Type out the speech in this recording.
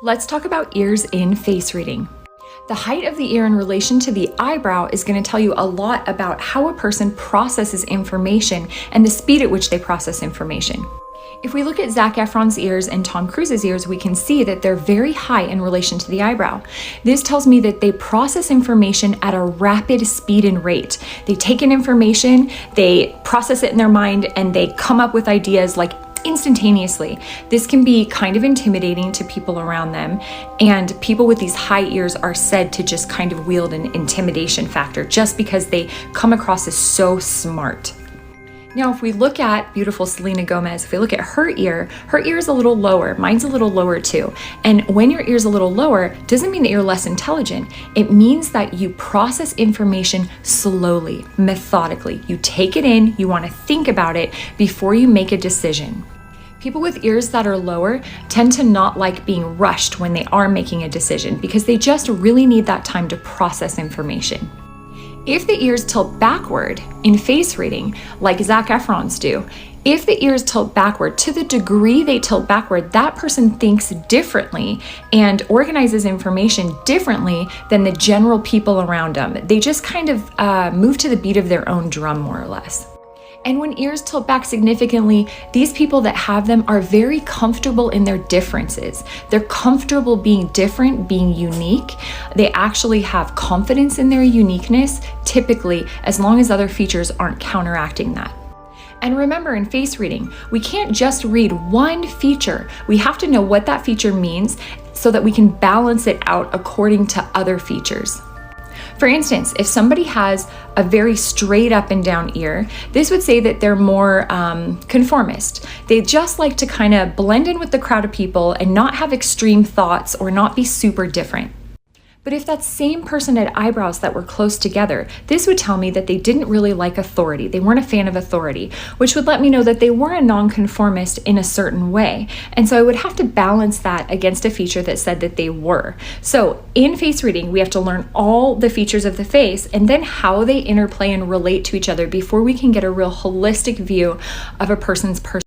Let's talk about ears in face reading. The height of the ear in relation to the eyebrow is going to tell you a lot about how a person processes information and the speed at which they process information. If we look at Zac Efron's ears and Tom Cruise's ears, we can see that they're very high in relation to the eyebrow. This tells me that they process information at a rapid speed and rate. They take in information, they process it in their mind, and they come up with ideas like instantaneously. This can be kind of intimidating to people around them, and people with these high ears are said to just kind of wield an intimidation factor just because they come across as so smart. Now, if we look at beautiful Selena Gomez, if we look at her ear is a little lower. Mine's a little lower too. And when your ear's a little lower, doesn't mean that you're less intelligent. It means that you process information slowly, methodically. You take it in, you want to think about it before you make a decision. People with ears that are lower tend to not like being rushed when they are making a decision because they just really need that time to process information. If the ears tilt backward in face reading, like Zac Efron's do, if the ears tilt backward, to the degree they tilt backward, that person thinks differently and organizes information differently than the general people around them. They just kind of move to the beat of their own drum, more or less. And when ears tilt back significantly, these people that have them are very comfortable in their differences. They're comfortable being different, being unique. They actually have confidence in their uniqueness, typically, as long as other features aren't counteracting that. And remember, in face reading, we can't just read one feature. We have to know what that feature means so that we can balance it out according to other features. For instance, if somebody has a very straight up and down ear, this would say that they're more conformist. They just like to kind of blend in with the crowd of people and not have extreme thoughts or not be super different. But if that same person had eyebrows that were close together, this would tell me that they didn't really like authority. They weren't a fan of authority, which would let me know that they were a nonconformist in a certain way. And so I would have to balance that against a feature that said that they were. So in face reading, we have to learn all the features of the face and then how they interplay and relate to each other before we can get a real holistic view of a person's personality.